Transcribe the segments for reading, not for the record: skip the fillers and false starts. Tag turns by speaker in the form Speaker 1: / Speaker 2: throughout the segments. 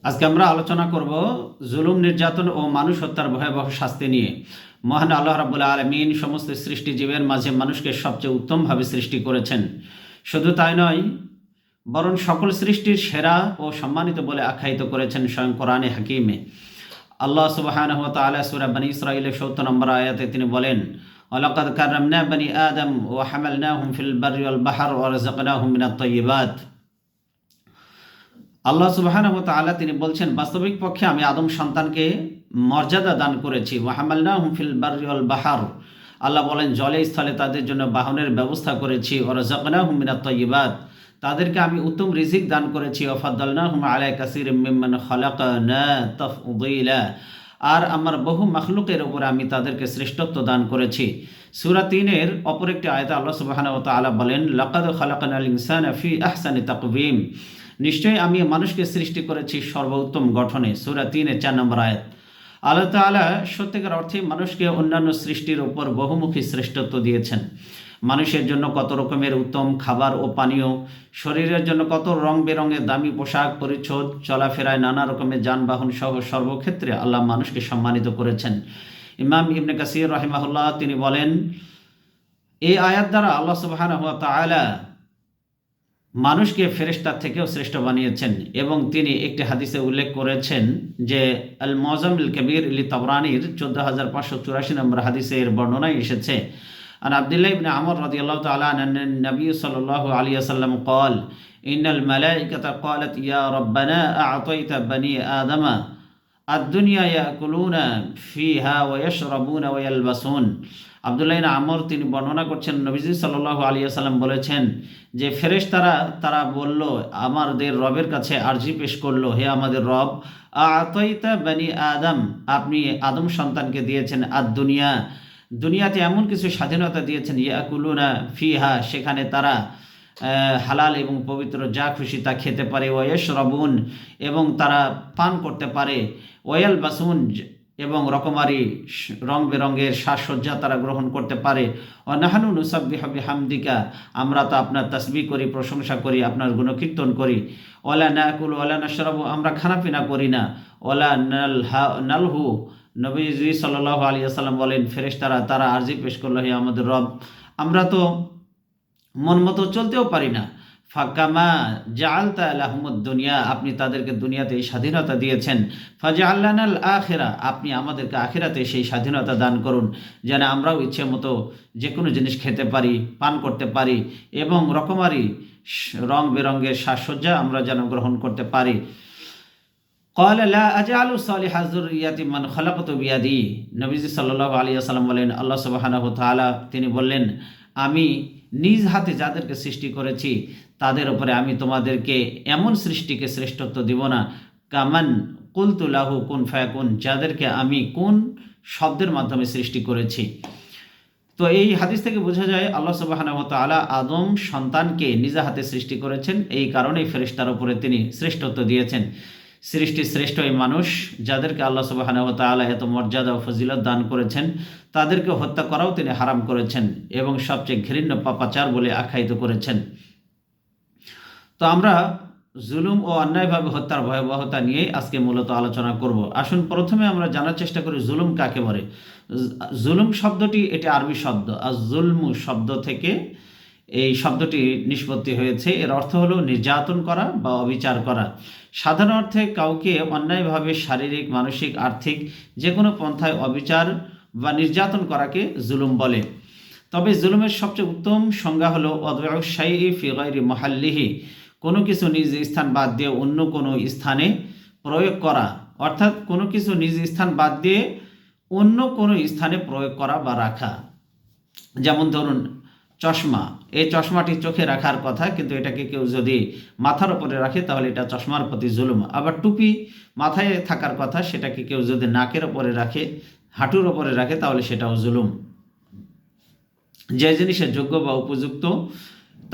Speaker 1: আজকে আমরা আলোচনা করব জুলুম, নির্যাতন ও মানুষ হত্যার ভয়াবহ শাস্তি নিয়ে। মহান আল্লাহ রাব্বুল আলামিন সমস্ত সৃষ্টিজীবের মাঝে মানুষকে সবচেয়ে উত্তমভাবে সৃষ্টি করেছেন। শুধু তাই নয়, বরং সকল সৃষ্টির সেরা ও সম্মানিত বলে আখ্যায়িত করেছেন স্বয়ং কোরআনে হাকিমে। আল্লাহ সুবহানাহু ওয়া তাআলা সূরা বনী ইসরাঈলের ৭০ নম্বর আয়াতে তিনি বলেন, ওয়ালাকাদ কাররামনা বনী আদম ওয়া হামালনাহুম ফিল বাররি ওয়াল বাহর ওয়া রাযাকনাহুম মিনাত তাইয়্যিবাত। আল্লাহ সুবহানাহু ওয়া তাআলা তিনি বলছেন, বাস্তবিক পক্ষে আমি আদম সন্তানকে মর্যাদা দান করেছি। ওয়া হামালনাহুম ফিল বাররি ওয়াল বাহর, আল্লাহ বলেন জলে স্থলে তাদের জন্য বাহনের ব্যবস্থা করেছি। ওয়া রাযাকনাহুম মিনাত তাইয়্যিবাত, তাদেরকে আমি উত্তম রিজিক দান করেছি। ওয়া ফাদ্দালনাহুম আলা কাসীরিম মিম্মান খালাকনা তাফদীলা, আর আমার বহু মাখলুকের উপর আমি তাদেরকে শ্রেষ্ঠত্ব দান করেছি। সূরা ৩-এর অপর একটি আয়াতে আল্লাহ সুবহানাহু ওয়া তাআলা বলেন, লাকাদ খালাকনাল ইনসানা ফি আহসানি তাকওয়িম, নিশ্চয়ই আমি মানুষকে সৃষ্টি করেছি সর্বোত্তম গঠনে। সূরা ৩-এর ৪ নম্বর আয়াত। আল্লাহ তাআলা সত্যিকার অর্থে মানুষকে অন্যান্য সৃষ্টির উপর বহুমুখী শ্রেষ্ঠত্ব দিয়েছেন। মানুষের জন্য কত রকমের উত্তম খাবার ও পানীয়, শরীরের জন্য কত রং বেরঙের দামি পোশাক পরিচ্ছদ, চলাফেরায় নানা রকমের যানবাহন সহ সর্বক্ষেত্রে আল্লাহ মানুষকে সম্মানিত করেছেন। ইমাম ইবনে কাসির রাহিমাহুল্লাহ তিনি বলেন, এই আয়াত দ্বারা আল্লাহ সুবহানাহু ওয়া তাআলা মানুষকে ফেরেশতার থেকেও শ্রেষ্ঠ বানিয়েছেন। এবং তিনি একটি হাদিসে উল্লেখ করেছেন যে আল মুআজ্জামুল কবির লি তাবরানির ১৪৫৮৪ নম্বর হাদিসে এর বর্ণনায় এসেছে, আন আব্দুল্লাহ ইবনে আমর রাদিয়াল্লাহু তাআলা আন নবী সাল্লাল্লাহু আলাইহি ওয়াসাল্লাম قال إن الملائكة قالت يا ربنا أعطيت بني آدم الدنيا يأكلون فيها ويشربون ويلبسون। আব্দুল্লাহ ইবনে আমর তিনি বর্ণনা করছেন, নবীজি সাল্লাল্লাহু আলাইহি ওয়াসাল্লাম বলেছেন যে তারা বলল, আমাদের রবের কাছে আরজি পেশ করলো, হে আমাদের রব, আতাইতা বনি আদম, আপনি আদম সন্তানকে দিয়েছেন দুনিয়াতে এমন কিছু স্বাধীনতা দিয়েছেন, ইয়াকুলুনা ফিহা, সেখানে তারা হালাল এবং পবিত্র যা খুশি তা খেতে পারে, ওয়ায়াশরাবুন, এবং তারা পান করতে পারে, ওয়ায়ালবাসুন, এবং রকমারি রং বেরঙের সাজসজ্জা তারা গ্রহণ করতে পারে। নাহানু নুসাব্বিহু বিহামদিকা, আমরা তো আপনার তাসবিহ করি, প্রশংসা করি, আপনার গুণকীর্তন করি। ওয়ালা নাকুলু ওয়ালা নাশরাবু, আমরা খানাপিনা করি না। ওয়ালা নালহু, নবীজি সাল্লাল্লাহু আলাইহি ওয়াসাল্লাম বলেন, ফেরেশতারা তারা আরজি পেশ করলো, হে আমাদের রব, আমরা তো মন মতো চলতেও পারি না। ফাকামা জাআলতা লাহুমুদ দুনিয়া, আপনি তাদেরকে দুনিয়াতে এই স্বাধীনতা দিয়েছেন। ফাজআলনাল আখিরা, আপনি আমাদেরকে আখিরাতে সেই স্বাধীনতা দান করুন, যেন আমরাও ইচ্ছে মতো যে কোনো জিনিস খেতে পারি, পান করতে পারি, এবং রকমারি রং বেরঙের সাজসজ্জা আমরা যেন গ্রহণ করতে পারি। قال لا أجعل صالح الذرية من خلقت بيدي, নবীজি সাল্লাল্লাহু আলাইহি ওয়াসাল্লাম বলেন, আল্লাহ সুবহানাহু ওয়া তাআলা তিনি বললেন, আমি নিজ হাতে যাদেরকে সৃষ্টি করেছি তাদের উপরে আমি তোমাদেরকে এমন সৃষ্টিকে শ্রেষ্ঠত্ব দিব না, কামান কুলতু লাহু কুন ফায়াকুন, যাদেরকে আমি কোন শব্দের মাধ্যমে সৃষ্টি করেছি। তো এই হাদিস থেকে বোঝা যায় আল্লাহ সুবহানাহু ওয়া তাআলা আদম সন্তানকে নিজ হাতে সৃষ্টি করেছেন, এই কারণেই ফেরেশতার উপরে তিনি শ্রেষ্ঠত্ব দিয়েছেন। সৃষ্টি শ্রেষ্ঠ এই মানুষ, যাদেরকে আল্লাহ সুবহানাহু ওয়া তাআলা এত মর্যাদা ও ফজিলত দান করেছেন, তাদেরকে হত্যা করাও তিনি হারাম করেছেন এবং সবচেয়ে ঘৃণ্য পাপাচার বলে আখ্যায়িত করেছেন। তো আমরা জুলুম ও অন্যায়ভাবে হত্যার ভয়াবহতা নিয়ে আজকে মূলত আলোচনা করব। আসুন প্রথমে আমরা জানার চেষ্টা করি জুলুম কাকে বলে। জুলুম শব্দটি এটি আরবি শব্দ, আর জুলমু শব্দ থেকে এই শব্দটি নিষ্পত্তি হয়েছে। এর অর্থ হলো নির্যাতন করা বা অবিচার করা। সাধারণ অর্থে কাউকে অন্যায়ভাবে শারীরিক, মানসিক, আর্থিক যে কোনো পন্থায় অবিচার বা নির্যাতন করাকে জুলুম বলে। তবে জুলুমের সবচেয়ে উত্তম সংজ্ঞা হলো ওয়াদউ শাইই ফি গায়রি মুহাল্লিহি, কোনো কিছু নিজ স্থান বাদ দিয়ে অন্য কোনো স্থানে প্রয়োগ করা, অর্থাৎ কোনো কিছু নিজ স্থান বাদ দিয়ে অন্য কোনো স্থানে প্রয়োগ করা বা রাখা। যেমন ধরুন চশমা, এই চশমাটি চোখে রাখার কথা, কিন্তু এটাকে কেউ যদি মাথার উপরে রাখে তাহলে এটা চশমার প্রতি জুলুম। আবার টুপি মাথায় থাকার কথা, সেটাকে কেউ যদি নাকের ওপরে রাখে, হাঁটুর ওপরে রাখে, তাহলে সেটাও জুলুম। যে জিনিসের যোগ্য বা উপযুক্ত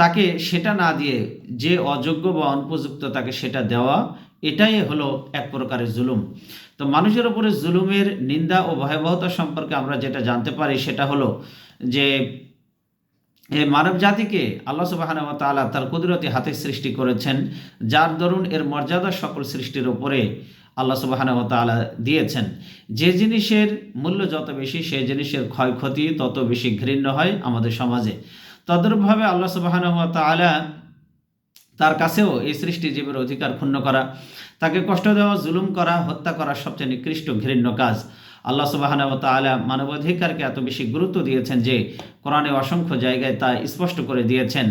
Speaker 1: তাকে সেটা না দিয়ে যে অযোগ্য বা অনুপযুক্ত তাকে সেটা দেওয়া, এটাই হলো এক প্রকারের জুলুম। তো মানুষের উপরে জুলুমের নিন্দা ও ভয়াবহতা সম্পর্কে আমরা যেটা জানতে পারি সেটা হলো যে এই মানব জাতিকে আল্লাহ সুবহানাহু ওয়া তাআলা তার কুদরতি হাতে সৃষ্টি করেছেন, যার দরুন এর মর্যাদা সকল সৃষ্টির ওপরে আল্লাহ সুবহানাহু ওয়া তাআলা দিয়েছেন। যে জিনিসের মূল্য যত বেশি, সেই জিনিসের ক্ষয়ক্ষতি তত বেশি ঘৃণ্য হয় আমাদের সমাজে। তদ্রূপভাবে আল্লাহ সুবহানাহু ওয়া তাআলা তার কাছেও এই সৃষ্টিজীবের অধিকার ক্ষুণ্ণ করা, তাকে কষ্ট দেওয়া, জুলুম করা, হত্যা করা সবচেয়ে নিকৃষ্ট ঘৃণ্য কাজ। আল্লাহ সুবহানাহু ওয়া তাআলা মানবাধিকারকে এত বেশি গুরুত্ব দিয়েছেন যে কোরআনে অসংখ্য জায়গায় তা স্পষ্ট করে দিয়েছেন।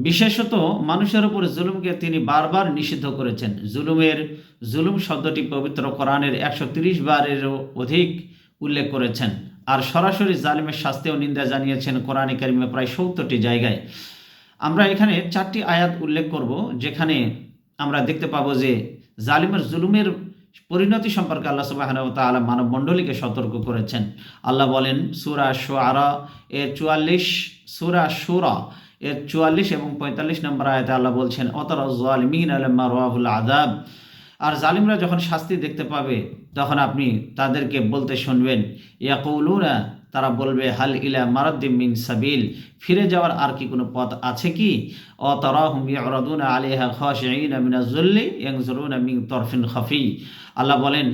Speaker 1: বিশেষত মানুষের উপর জুলুমকে তিনি বারবার নিষিদ্ধ করেছেন। জুলুম শব্দটি পবিত্র কোরআনের 130 বারেরও অধিক উল্লেখ করেছেন। আর সরাসরি জালিমের শাস্তিও নিন্দা জানিয়েছেন কোরআনে কারিমে প্রায় 70টি জায়গায়। আমরা এখানে 4টি আয়াত উল্লেখ করব, যেখানে আমরা দেখতে পাবো যে জালিমের জুলুমের পরিণতি সম্পর্কে আল্লাহ সুবহানাহু ওয়া তাআলা মানব মণ্ডলীকে সতর্ক করেছেন। আল্লাহ বলেন সূরা শুআরা এর 44, সূরা শুরা এর 44 এবং 45 নম্বর আয়াতে আল্লাহ বলছেন অতারাজ যালিমিনা লাম্মা রাআউল আযাব। আর জালিমরা যখন শাস্তি দেখতে পাবে তখন আপনি তাদেরকে বলতে শুনবেন, ইয়াকুলুনা, তারা বলবে, হাল ইলা মারাদ্দিম মিন সাবিল, ফিরে যাওয়ার আর কি কোনো পথ আছে কি? অতারাহুম ইয়ারাদুনা আলাইহা খাশিঈনা মিনাজ যুল্লি ইয়ানজুরুনা মিন তরফিন খাফি। আল্লাহ বলেন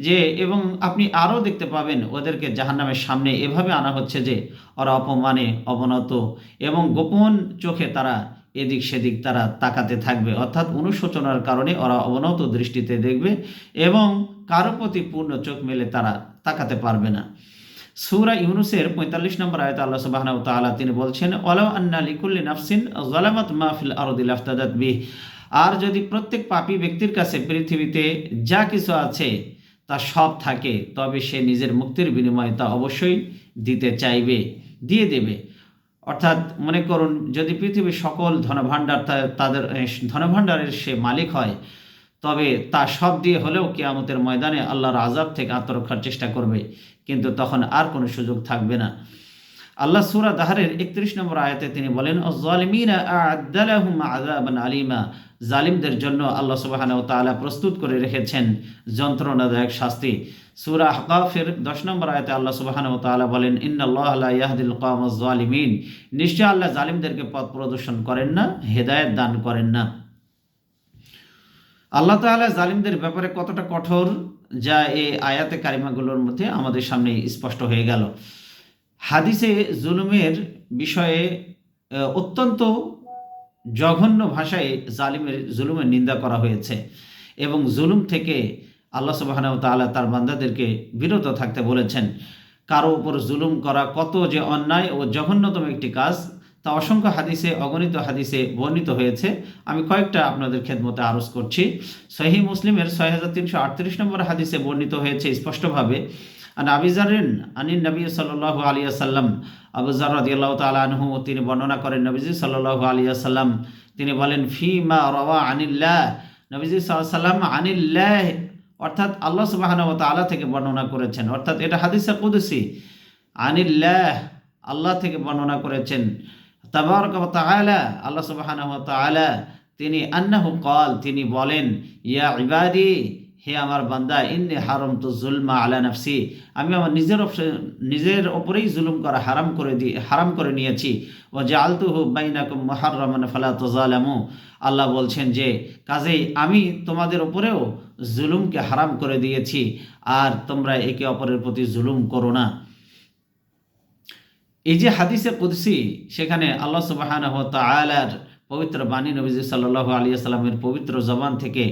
Speaker 1: যে এবং আপনি আরও দেখতে পাবেন ওদেরকে জাহান্নামের সামনে এভাবে আনা হচ্ছে যে ওরা অপমানে অবনত এবং গোপন চোখে তারা এদিক সেদিক তারা তাকাতে থাকবে, অর্থাৎ অনুশোচনার কারণে ওরা অবনত দৃষ্টিতে দেখবে এবং কারো প্রতি পূর্ণ চোখ মেলে তারা তাকাতে পারবে না। সূরা ইউনূসের 45 নম্বর আয়াতে আল্লাহ সুবহানাহু ওয়া তাআলা তিনি বলছেন ওয়ালাউ আন্না লিকুল্লি নাফসিন যালামাত মা ফিল আরদি লাফতাদাত বিহ। আর যদি প্রত্যেক পাপী ব্যক্তির কাছে পৃথিবীতে যা কিছু আছে তা সব থাকে, তবে সে নিজের মুক্তির বিনিময়ে তা অবশ্যই দিতে চাইবে, দিয়ে দেবে। অর্থাৎ মনে করুন যদি পৃথিবীর সকল ধনভাণ্ডার তাদের ধনভাণ্ডারের সে মালিক হয়, তবে তা সব দিয়ে হলেও কিয়ামতের ময়দানে আল্লাহর আযাব থেকে আত্মরক্ষার চেষ্টা করবে, কিন্তু তখন আর কোনো সুযোগ থাকবে না। আল্লাহ সূরা দাহরের 31 নম্বর আয়াতে তিনি বলেন আয-যালিমিনা আ'আদ্দা লাহুম আযাবান আলীমা। জালিমদের জন্য আল্লাহ সুবহানাহু ওয়া তাআলা প্রস্তুত করে রেখেছেন যন্ত্রণাদায়ক শাস্তি। সূরা আহকাফের 10 নম্বর আয়াতে আল্লাহ সুবহানাহু ওয়া তাআলা বলেন ইন্নাল্লাহা লা ইয়াহদিল কওমাজ যালিমিন। নিশ্চয় আল্লাহ জালিমদেরকে পথ প্রদর্শন করেন না, হেদায়েত দান করেন না। আল্লাহ তাআলা জালিমদের ব্যাপারে কতটা কঠোর, যা এই আয়াতে কারিমাগুলোর মধ্যে আমাদের সামনে স্পষ্ট হয়ে গেল। হাদিসে জুলুমের বিষয়ে অত্যন্ত জঘন্য ভাষায় জুলুমের নিন্দা করা হয়েছে এবং জুলুম থেকে আল্লাহ সুবহানাহু ওয়া তাআলা তার বান্দাদেরকে বিরত থাকতে বলেছেন। কারো উপর জুলুম করা কত যে অন্যায় ও জঘন্যতম একটি কাজ, তা অসংখ্য হাদিসে, অগণিত হাদিসে বর্ণিত হয়েছে। আমি কয়েকটা আপনাদের খেদমতে আরজ করছি। সহিহ মুসলিমের 6338 নম্বর হাদিসে বর্ণিত হয়েছে স্পষ্টভাবে, আন আবি যাররিন আনিন নবী সাল্লাল্লাহু আলাইহি ওয়াসাল্লাম, আবু যার রাদিয়াল্লাহু তাআলা আনহু তিনি বর্ণনা করেন নবীজি সাল্লাল্লাহু আলাইহি ওয়াসাল্লাম তিনি বলেন ফিমা রাওয়া আনিল্লাহ, নবীজি সাল্লাল্লাহু আলাইহি ওয়াসাল্লাম আনিল্লাহ অর্থাৎ আল্লাহ সুবহানাহু ওয়া তাআলা থেকে বর্ণনা করেছেন, অর্থাৎ এটা হাদিসে কুদসি। আনিল্লাহ, আল্লাহ থেকে বর্ণনা করেছেন। তাবারাকা ওয়া তাআলা, আল্লাহ সুবহানাহু ওয়া তাআলা তিনি আন্নাহু ক্বাল, তিনি বলেন ইয়া ইবাদি, হে আমার বান্দা, ইন্নী হারামতু যুলমা আলা নাফসি, আমি আমার নিজের ওপরেই জুলুম করা হারাম করে নিয়েছি। ওয়া জাআলতুহু বাইনাকুম মুহাররামান ফালা তাযালামু, আল্লাহ বলছেন যে কাজেই আমি তোমাদের উপরেও জুলুমকে হারাম করে দিয়েছি, আর তোমরা একে অপরের প্রতি জুলুম করো না। এই যে হাদিসে কুদসি, সেখানে আল্লাহ সুবহানাহু ওয়া তাআলার পবিত্র বাণী নবীজি সাল্লাল্লাহু আলাইহি ওয়াসাল্লামের পবিত্র জবান থেকে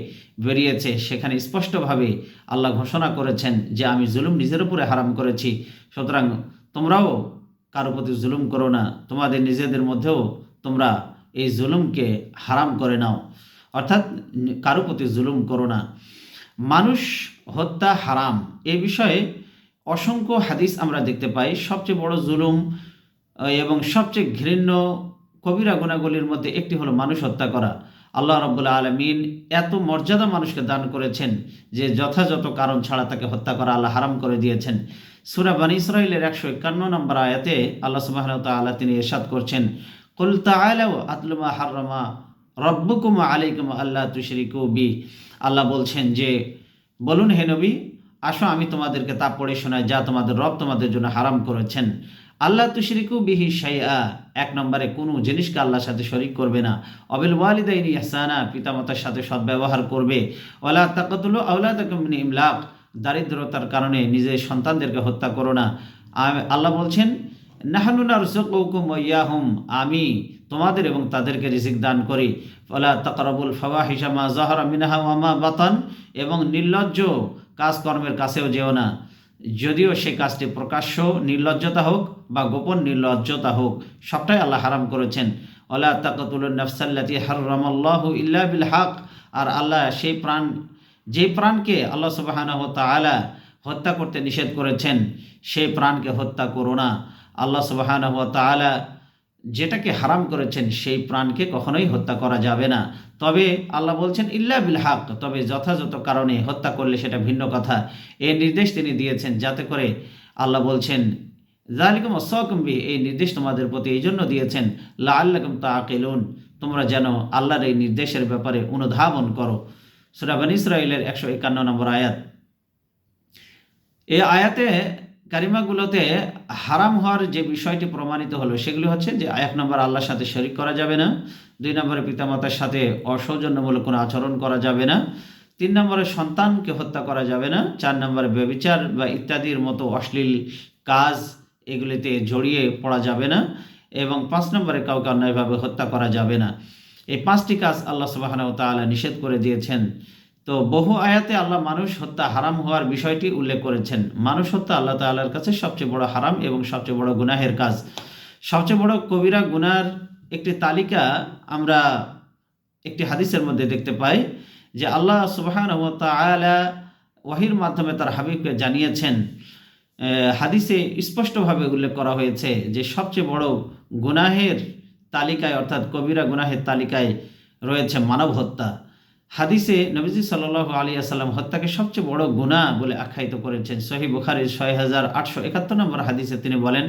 Speaker 1: বেরিয়েছে, সেখানে স্পষ্টভাবে আল্লাহ ঘোষণা করেছেন যে আমি জুলুম নিজের উপরে হারাম করেছি, সুতরাং তোমরাও কারো প্রতি জুলুম করো না, তোমাদের নিজেদের মধ্যেও তোমরা এই জুলুমকে হারাম করে নাও, অর্থাৎ কারো প্রতি জুলুম করো না। মানুষ হত্যা হারাম, এ বিষয়ে অসংখ্য হাদিস আমরা দেখতে পাই। সবচেয়ে বড় জুলুম এবং সবচেয়ে ঘৃণ্য কবিরা গুনাহগুলির মধ্যে একটি হলো মানুষ হত্যা করা। আল্লাহ রাব্বুল আলামিন এত মর্যাদা মানুষকে দান করেছেন যে যথাযথ কারণ ছাড়া তাকে হত্যা করা আল্লাহ হারাম করে দিয়েছেন। সূরা বনী ইসরাঈলের 151 নম্বর আয়াতে আল্লাহ সুবহানাহু ওয়া তাআলা তিনি ইরশাদ করছেন কুল তাআলাউ আতলু মা হাররামা রাব্বুকুম আলাইকুম আল্লা তুশরিকু বি। আল্লাহ বলছেন যে বলুন হে নবী, আসো আমি তোমাদেরকে তা পড়ে শোনাই যা তোমাদের রব তোমাদের জন্য হারাম করেছেন। আল্লাহ তুশরিকু বিহি শাইআ, এক নম্বরে কোনো জিনিসকে আল্লাহর সাথে শরিক করবে না। অবিল ওয়ালিদাইনি ইহসানা, পিতামাতার সাথে সদ্ব্যবহার করবে। ওয়ালা তাকাতুলু আওলাদাকুম মিন ইমলাক, দারিদ্রতার কারণে নিজের সন্তানদেরকে হত্যা করো না। আল্লাহ বলছেন নাহনু নারযুকুকুম ওয়া ইয়াহুম, আমি তোমাদের এবং তাদেরকে রিজিক দান করি। ওয়ালা তাকরাবুল ফাওয়াহিশা মা যাহারা মিনহা ওয়া মা বাতান, এবং নির্লজ্জ কাজকর্মের কাছেও যেও না, যদিও সেই কাজটি প্রকাশ্য নির্লজ্জতা হোক বা গোপন নির্লজ্জতা হোক, সবটাই আল্লাহ হারাম করেছেন। ওয়ালা তাকাতুলুন নাফসাল্লাতী হারামাল্লাহু ইল্লা বিল হক, আর আল্লাহ যে প্রাণকে আল্লাহ সুবহানাহু ওয়া তাআলা হত্যা করতে নিষেধ করেছেন সেই প্রাণকে হত্যা করো না। আল্লাহ সুবহানাহু ওয়া তাআলা যেটাকে হারাম করেছেন সেই প্রাণকে কখনোই হত্যা করা যাবে না। তবে আল্লাহ বলছেন ইল্লা বিল হক, তবে যথাযথ কারণে হত্যা করলে সেটা ভিন্ন কথা। এই নির্দেশ তিনি দিয়েছেন যাতে করে আল্লাহ বলছেন যালিকুম ওয়াসাকুম বিহি, এই নির্দেশ তোমাদের প্রতি এই জন্য দিয়েছেন লাআল্লাকুম তাআকিলুন, তোমরা যেন আল্লাহর এই নির্দেশের ব্যাপারে অনুধাবন করো। সূরা বনী ইসরাঈলের 151 নম্বর আয়াত। এই আয়াতে কারিমাগুলোতে হারাম হওয়ার যে বিষয়টি প্রমাণিত হলো সেগুলি হচ্ছে যে, এক নম্বর আল্লাহর সাথে শরিক করা যাবে না, দুই নম্বরে পিতামাতার সাথে অসৌজন্যমূলক কোনো আচরণ করা যাবে না, তিন নম্বরে সন্তানকে হত্যা করা যাবে না, চার নম্বরে ব্যভিচার বা ইত্যাদির মতো অশ্লীল কাজ এগুলিতে জড়িয়ে পড়া যাবে না, এবং পাঁচ নম্বরে কাউকে অন্যায়ভাবে হত্যা করা যাবে না। এই পাঁচটি কাজ আল্লাহ সুবহানাহু ওয়া তাআলা নিষেধ করে দিয়েছেন। তো বহু আয়াতে আল্লাহ মানুষ হত্যা হারাম হওয়ার বিষয়টি উল্লেখ করেছেন। মানুষ হত্যা আল্লাহ তাআলার কাছে সবচেয়ে বড় হারাম এবং সবচেয়ে বড় গুনাহের কাজ। সবচেয়ে বড় কবিরা গুনার একটি তালিকা আমরা একটি হাদিসের মধ্যে দেখতে পাই যে আল্লাহ সুবহানাহু ওয়া তাআলা ওয়াহির মাধ্যমে তার হাবিবকে জানিয়েছেন। হাদিসে স্পষ্টভাবে উল্লেখ করা হয়েছে যে সবচেয়ে বড় গুনাহের তালিকায়, অর্থাৎ কবিরা গুনাহের তালিকায় রয়েছে মানব হত্যা। হাদিসে নবীজি সাল্লাল্লাহু আলাইহি ওয়াসাল্লাম হত্যাকে সবচেয়ে বড় গুনাহ বলে আখ্যায়িত করেছেন। সহিহ বুখারীর 6871 নম্বর হাদিসে তিনি বলেন,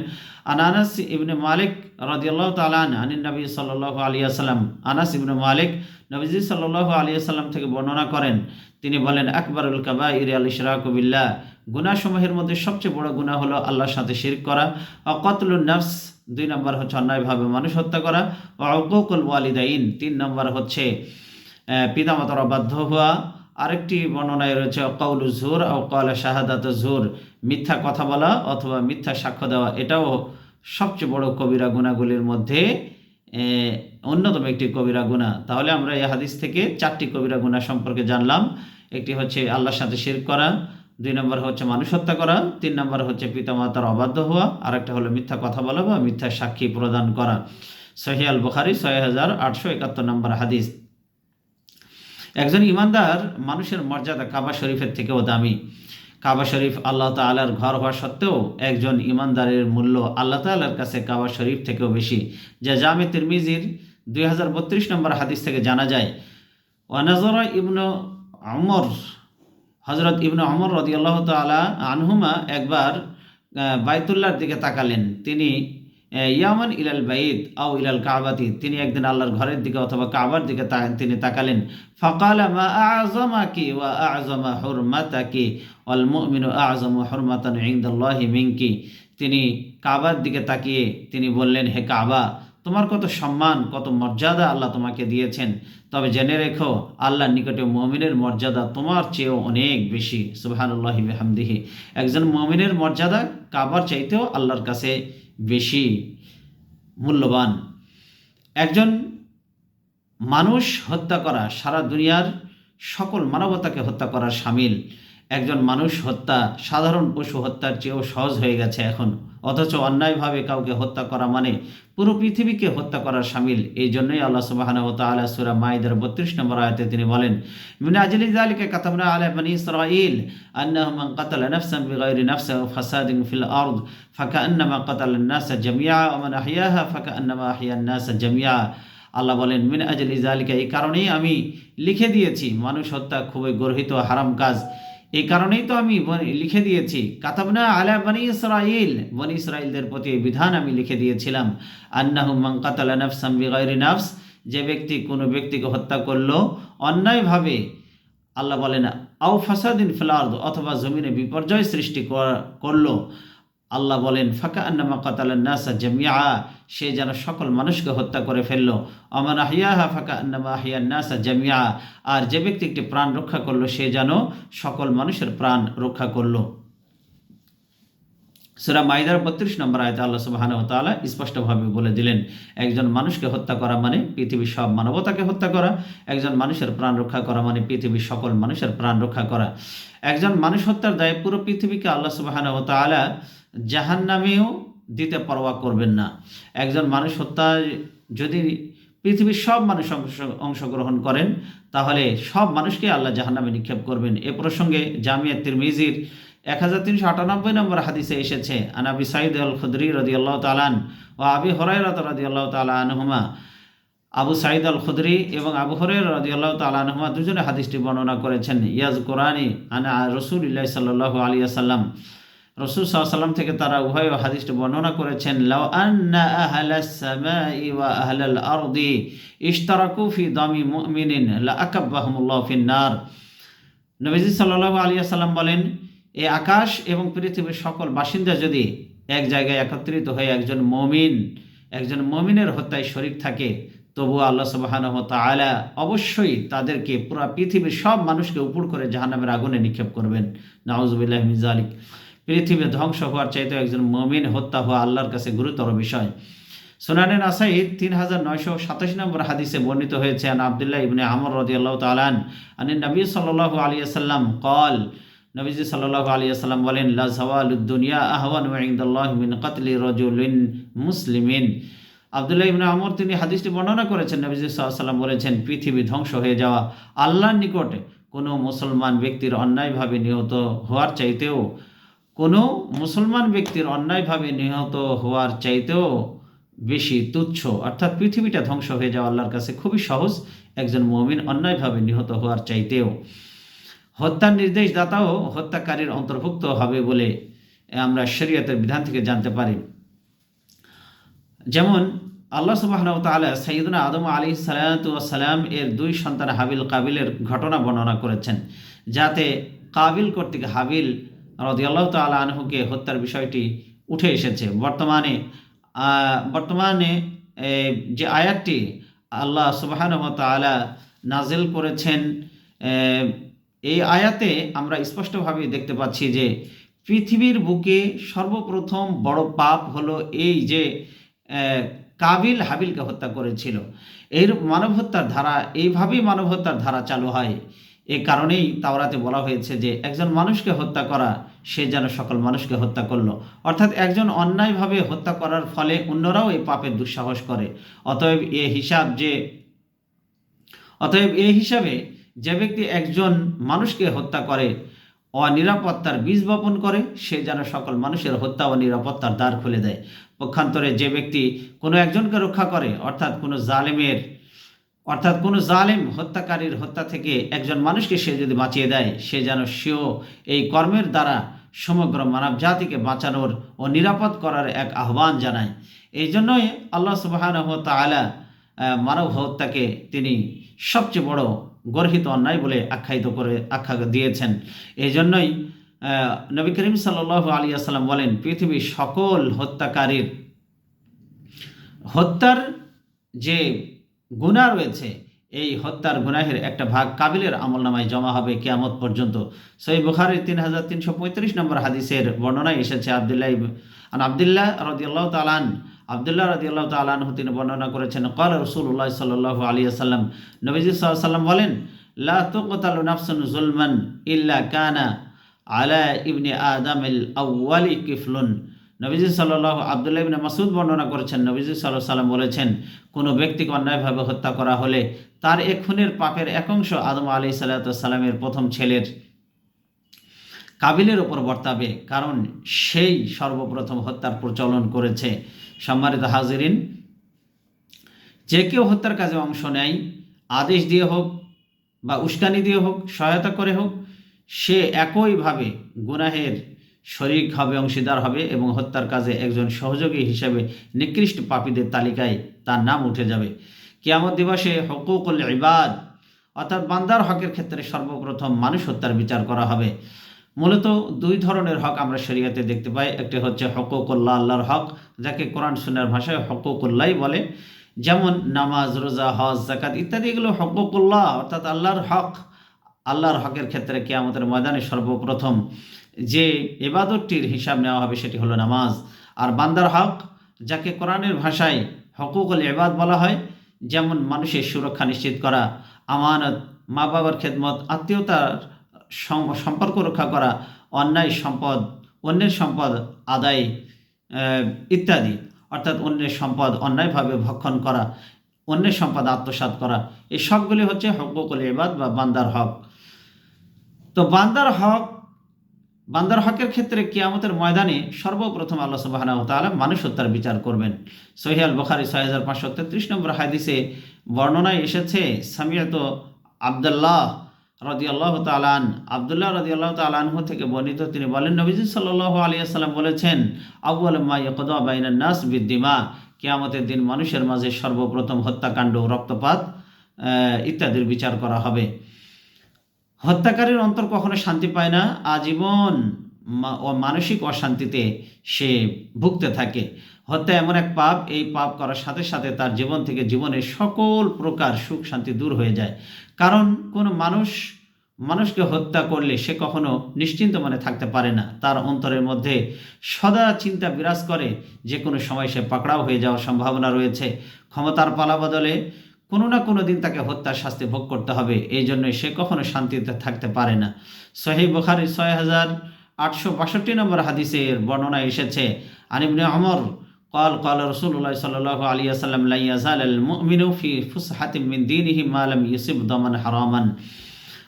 Speaker 1: আনাস ইবনে মালিক রাদিয়াল্লাহু তাআলা আনিন নবী সাল্লাল্লাহু আলাইহি ওয়াসাল্লাম, আনাস ইবনে মালিক নবীজি সাল্লাল্লাহু আলাইহি ওয়াসাল্লাম থেকে বর্ণনা করেন, তিনি বলেন আকবারুল কাবাইর আল ইশরাকু বিল্লাহ, গুনাহসমূহের মধ্যে সবচেয়ে বড় গুনাহ হলো আল্লাহর সাথে শিরক করা। ওয়া কতলুন নফস, দুই নম্বর হচ্ছে অন্যায়ভাবে মানুষ হত্যা করা। ওয়া উকুকুল ওয়ালিদাইন, তিন নম্বর হচ্ছে পিতামাতার অবাধ্য হওয়া। আরেকটি বর্ণনায় রয়েছে কাউলু জুর ও কালা শাহাদাত জুর, মিথ্যা কথা বলা অথবা মিথ্যা সাক্ষ্য দেওয়া, এটাও সবচেয়ে বড় কবিরা গুনাহগুলির মধ্যে অন্যতম একটি কবিরা গুনাহ। তাহলে আমরা এই হাদিস থেকে চারটি কবিরা গুনাহ সম্পর্কে জানলাম। একটি হচ্ছে আল্লাহর সাথে শিরক করা, দুই নম্বর হচ্ছে মানুষ হত্যা করা, তিন নম্বর হচ্ছে পিতামাতার অবাধ্য হওয়া, আরেকটা হলো মিথ্যা কথা বলা বা মিথ্যা সাক্ষী প্রদান করা। সহিহ আল বুখারী 6871 নম্বর হাদিস। একজন ইমানদার মানুষের মর্যাদা কাবা শরীফের থেকেও দামি। কাবা শরীফ আল্লাহ তাআলার ঘর হওয়া সত্ত্বেও একজন ইমানদারের মূল্য আল্লাহ তাআলার কাছে কাবা শরীফ থেকেও বেশি, যা জামে তিরমিজির 2032 নম্বর হাদিস থেকে জানা যায়। ওয়ানাজরা ইবনু ওমর, হযরত ইবনে ওমর রাদিয়াল্লাহু তাআলা আনহুমা একবার বাইতুল্লাহর দিকে তাকালেন। তিনি ইয়ামান ইলাল বাইত আও ইলাল কাবাতি, তিনি একদিন আল্লাহর ঘরের দিকে অথবা কাবার দিকে তিনি তাকালেন। ফাকালা মা আ'যামাকি ওয়া আ'যামা হুরমাতাকি ওয়াল মুমিনু আ'যামু হুরমাতান ইনদাল্লাহি মিনকি, তিনি কাবার দিকে তাকিয়ে তিনি বললেন, হে কাবা, তোমার কত সম্মান কত মর্যাদা আল্লাহ তোমাকে দিয়েছেন, তবে জেনে রেখো আল্লাহর নিকটে মুমিনের মর্যাদা তোমার চেয়েও অনেক বেশি। সুবহানাল্লাহি বিহামদিহি, একজন মুমিনের মর্যাদা কাবার চাইতেও আল্লাহর কাছে বেশি মূল্যবান। একজন মানুষ হত্যা করা সারা দুনিয়ার সকল মানবতাকে হত্যা করার শামিল। একজন মানুষ হত্যা সাধারণ পশু হত্যার চেয়েও সহজ হয়ে গেছে এখন, অথচ অন্যায়ভাবে কাউকে হত্যা করা মানে পুরো পৃথিবীকে হত্যা করার শামিল। এই জন্যই আল্লাহ সুবহানাহু ওয়া তাআলা সূরা মাইদার 32 নম্বর আয়াতে তিনি বলেন, মিন আজলি যালিকা কাতাবনা আলা বনি ইসরাঈল আন্নাহু মান কাতালা নাফসান বিগাইরি নাফসিন ওয়া ফাসাদিন ফিল আরদ ফাকান্নামা কাতালান নাসা জামিআ ওয়া মান আহইয়াহা ফাকান্নামা আহইয়ান নাসা জামিআ। আল্লাহ বলেন, মিন আজলি যালিকা, এই কারণেই আমি লিখে দিয়েছি মানুষ হত্যা খুবই গর্হিত হারাম কাজ, এই কারণেই তো আমি লিখে দিয়েছি। কাতাবনা আলা বনি ইসরাঈল, বনি ইসরাঈলদের প্রতি এই বিধান আমি লিখে দিয়েছিলাম। আন্নাহু মান কাতালা নাফসান বিগাইরি নাফস, যে ব্যক্তি কোনো ব্যক্তিকে হত্যা করলো অন্যায়ভাবে, আল্লাহ বলেন আও ফাসাদিন ফিল আরদ, অথবা জমিনে বিপর্যয় সৃষ্টি করলো, আল্লাহ বলেন ফাকা আন্নামা কাতালান নাসা জামিআ, সে যেন সকল মানুষকে হত্যা করে ফেললো। আমান আহিয়াহা ফাকা আন্নামা আহিয়ান নাসা জামিআ, আর যে ব্যক্তি একটি প্রাণ রক্ষা করলো সে যেন সকল মানুষের প্রাণ রক্ষা করলো। সূরা মাইদার ৩২ নম্বর আয়াতে আল্লাহ সুবহানাহু ওয়া তাআলা স্পষ্টভাবে বলে দিলেন, একজন মানুষকে হত্যা করা মানে পৃথিবীর সব মানবতাকে হত্যা করা, একজন মানুষের প্রাণ রক্ষা করা মানে পৃথিবীর সকল মানুষের প্রাণ রক্ষা করা। একজন মানুষ হত্যার দায়ে পুরো পৃথিবীকে আল্লাহ সুবহানাহু ওয়া তাআলা জাহান্নামেও দিতে পরোয়া করবেন না। একজন মানুষ হত্যায় যদি পৃথিবীর সব মানুষ অংশগ্রহণ করেন তাহলে সব মানুষকে আল্লাহ জাহান্নামে নিক্ষেপ করবেন। এ প্রসঙ্গে জামিয়া তিরমিজির 1398 নম্বর হাদিসে এসেছে, আন আবি সাঈদ আল খুদরি রাদিয়াল্লাহু তাআলা ও আবি হুরায়রা রাদিয়াল্লাহু তাআলা আনহুমা, আবু সাঈদ আল খুদরি এবং আবু হুরায়রা রাদিয়াল্লাহু তাআলা আনহুমা দুজনে হাদিসটি বর্ণনা করেছেন। ইয়াজকুরানি আন রাসূলিল্লাহ সাল্লাল্লাহু আলাইহি ওয়াসাল্লাম, রাসূল সাল্লাল্লাহু আলাইহি ওয়াসাল্লাম থেকে তারা উভয় হাদিসটি বর্ণনা করেছেন, লাউ আন্না আহলাস সামাই ওয়া আহলাল আরদি ইশতারাকু ফি দামি মুমিনিন লা আকাব্বাহুমুল্লাহু ফিন নার। নবীজি সাল্লাল্লাহু আলাইহি ওয়াসাল্লাম বলেন, এই আকাশ এবং পৃথিবীর সকল বাসিন্দা যদি এক জায়গায় একত্রিত হয়ে একজন মমিনের হত্যায় শরীক থাকে, তবুও আল্লাহ সুবহানাহু ওয়া তাআলা অবশ্যই তাদেরকে পুরো পৃথিবীর সব মানুষকে উপর করে জাহান্নামের আগুনে নিক্ষেপ করবেন। নাউযুবিল্লাহি মিন যালিক। পৃথিবী ধ্বংস হওয়ার চাইতে একজন মুমিন হত্যা হওয়া আল্লাহর কাছে গুরুতর বিষয়। সুনানে নাসাঈ 3987 নম্বর হাদিসে বর্ণিত হয়েছে, আন আব্দুল্লাহ ইবনে আমর রাদিয়াল্লাহু তাআলা আনিন নবী সাল্লাল্লাহু আলাইহি ওয়াসাল্লাম قال, নবীজি সাল্লাল্লাহু আলাইহি ওয়াসাল্লাম বলেন, লা যাওয়ালুদ দুনিয়া আহওয়ানু ইনদাল্লাহি মিন কাতলি রাজুলিন মুসলিমিন। আব্দুল্লাহ ইবনে আমর তিনি হাদিসটি বর্ণনা করেছেন, নবীজি সাল্লাল্লাহু আলাইহি ওয়াসাল্লাম বলেছেন, পৃথিবী ধ্বংস হয়ে যাওয়া আল্লাহর নিকটে কোনো মুসলমান ব্যক্তির অন্যায়ভাবে নিহত হওয়ার চাইতেও বেশি তুচ্ছ। অর্থাৎ পৃথিবীটা ধ্বংস হয়ে যাওয়া আল্লাহর কাছে খুবই সহজ, একজন মুমিন অন্যায়ভাবে নিহত হওয়ার চাইতেও। হত্যার নির্দেশদাতাও হত্যাকারীর অন্তর্ভুক্ত হবে বলে আমরা শরীয়তের বিধান থেকে জানতে পারি। যেমন আল্লাহ সুবহানাহু ওয়া তাআলা সাইয়্যিদুনা আদম আলাইহিস সালাতু ওয়াস সালাম এর দুই সন্তান হাবিল কাবিলের ঘটনা বর্ণনা করেছেন, যাতে কাবিল কর্তৃক হাবিল রাদিয়াল্লাহু তাআলা আনহুকে হত্যার বিষয়টি উঠে এসেছে। বর্তমানে যে আয়াতটি আল্লাহ সুবহানাহু ওয়া তাআলা নাজিল করেছেন, এই আয়াতে আমরা স্পষ্টভাবে দেখতে পাচ্ছি যে পৃথিবীর বুকে সর্বপ্রথম বড় পাপ হলো এই যে কাবিল হাবিলকে হত্যা করেছিল। এর মানব হত্যার ধারা, এইভাবেই মানব হত্যার ধারা চালু হয়। এ কারণেই তাওরাতে বলা হয়েছে যে একজন মানুষকে হত্যা করা সে যেন সকল মানুষকে হত্যা করলো। অর্থাৎ একজন অন্যায়ভাবে হত্যা করার ফলে অন্যরাও এই পাপের দুঃসাহস করে। অতএব এই হিসাবে যে ব্যক্তি একজন মানুষকে হত্যা করে, অনিরাপত্তার বীজ বপন করে, সে যেন সকল মানুষের হত্যা ও নিরাপত্তার দ্বার খুলে দেয়। পক্ষান্তরে যে ব্যক্তি কোনো একজনকে রক্ষা করে, অর্থাৎ কোনো জালেম হত্যাকারীর হত্যা থেকে একজন মানুষকে সে যদি বাঁচিয়ে দেয়, সেও এই কর্মের দ্বারা সমগ্র মানব জাতিকে বাঁচানোর ও নিরাপদ করার এক আহ্বান জানায়। এই জন্যই আল্লাহ সুবহানাহু ওয়া তাআলা মানব হত্যাকে তিনি সবচেয়ে বড় গর্হিত অন্যায় বলে আখ্যা দিয়েছেন। এই জন্যই নবী করিম সাল্লাল্লাহু আলাইহি ওয়াসাল্লাম বলেন, পৃথিবীর সকল হত্যাকারীর হত্যার যে গুনাহ রয়েছে, এই হত্যার গুনাহের একটা ভাগ কাবিলের আমলনামায় জমা হবে কিয়ামত পর্যন্ত। সহিহ বুখারীর 3335 নম্বর হাদিসের বর্ণনায় এসেছে, আব্দুল্লাহ রাদিয়াল্লাহু তাআলা আনহু তিনি বর্ণনা করেছেন, ক্বালা রাসূলুল্লাহ সাল্লাল্লাহু আলাইহি ওয়াসাল্লাম, নবীজি সাল্লাল্লাহু আলাইহি ওয়াসাল্লাম বলেন, লা তুকতালু নাফসুন যুলমান ইল্লা কানা আলা ইবনি আদামিল আউয়ালি কিফলুন। নবীজি আব্দুল্লাহ ইবনে মাসউদ বর্ণনা করেছেন, নবীজি সাল্লাল্লাহু আলাইহি ওয়াসাল্লাম বলেছেন, কোনো ব্যক্তিকে অন্যায়ভাবে হত্যা করা হলে তার এক খুনের পাপের এক অংশ আদম আলাইহিস সালামের প্রথম ছেলের কাবিলের উপর বর্তাবে, কারণ সেই সর্বপ্রথম হত্যার প্রচলন করেছে। সম্মানিত হাজিরিন, যে কেউ হত্যার কাজে অংশ নেয়, আদেশ দিয়ে হোক বা উস্কানি দিয়ে হোক, সহায়তা করে হোক, সে একইভাবে গুনাহের শরীক হবে, অংশীদার হবে এবং হত্যার কাজে একজন সহযোগী হিসেবে নিকৃষ্ট পাপীদের তালিকায় তার নাম উঠে যাবে। কিয়ামত দিবসে হুকুকুল ইবাদ অর্থাৎ বান্দার হকের ক্ষেত্রে সর্বপ্রথম মানুষ হত্যার বিচার করা হবে। মূলত দুই ধরনের হক আমরা শরীয়তে দেখতে পাই। একটি হচ্ছে হকুকুল্লাহ, আল্লাহর হক, যাকে কোরআন সুন্নাহর ভাষায় হকুকুল্লাহ বলে, যেমন নামাজ, রোজা, হজ, যাকাত ইত্যাদি, এগুলো হকুকুল্লাহ অর্থাৎ আল্লাহর হক। আল্লাহর হকের ক্ষেত্রে কিয়ামতের ময়দানে সর্বপ্রথম যে ইবাদতটির হিসাব নেওয়া হবে সেটি হলো নামাজ। আর বান্দার হক, যাকে কোরআনের ভাষায় হকুকুল ইবাদ বলা হয়, যেমন মানুষের সুরক্ষা নিশ্চিত করা, আমানত, মা বাবার খেদমত, আত্মীয়তার সম্পর্ক রক্ষা করা, অন্যের সম্পদ আদায় ইত্যাদি, অর্থাৎ অন্যের সম্পদ অন্যায়ভাবে ভক্ষণ করা, অন্যের সম্পদ আত্মসাৎ করা, এই সবগুলি হচ্ছে হকুকুল ইবাদ বা বান্দার হক। তো বান্দার হকের ক্ষেত্রে কিয়ামতের ময়দানে সর্বপ্রথম আল্লাহ সুবহানাহু ওয়া তাআলা মানুষ হত্যার বিচার করবেন। সহিহ আল বুখারী 6533 নম্বর হাদিসে বর্ণনায় এসেছে, সামিআতু আব্দুল্লাহ রাদিয়াল্লাহু তাআলা আব্দুল্লাহ রাদিয়াল্লাহু তাআলা আনহু থেকে বর্ণিত, তিনি বলেন, নবীজি সাল্লাল্লাহু আলাইহি ওয়াসাল্লাম বলেছেন, আউয়ালু মা ইয়াকদা বাইনান নাস বিদ্দিমা, কিয়ামতের দিন মানুষের মাঝে সর্বপ্রথম হত্যাকাণ্ড, রক্তপাত ইত্যাদির বিচার করা হবে। হত্যাকারীর অন্তর কখনো শান্তি পায় না, আজীবন মানসিক অশান্তিতে সে ভুগতে থাকে। হত্যা এমন এক পাপ, এই পাপ করার সাথে সাথে তার জীবন থেকে জীবনের সকল প্রকার সুখ শান্তি দূর হয়ে যায়। কারণ কোনো মানুষকে হত্যা করলে সে কখনো নিশ্চিন্ত মনে থাকতে পারে না। তার অন্তরের মধ্যে সদা চিন্তা বিরাজ করে, যে কোনো সময় সে পাকড়াও হয়ে যাওয়ার সম্ভাবনা রয়েছে। ক্ষমতার পালা বদলে কোনো না কোনো দিন তাকে হত্যার শাস্তি ভোগ করতে হবে, এই জন্যই সে কখনো শান্তিতে থাকতে পারে না। সহিহ বুখারী 6862 নম্বর হাদিসের বর্ণনা এসেছে, আন ইবনে ওমর قال قال رسول الله صلى الله عليه وسلم لا يزال المؤمن في فسحة من دينه ما لم يصب دما حراما।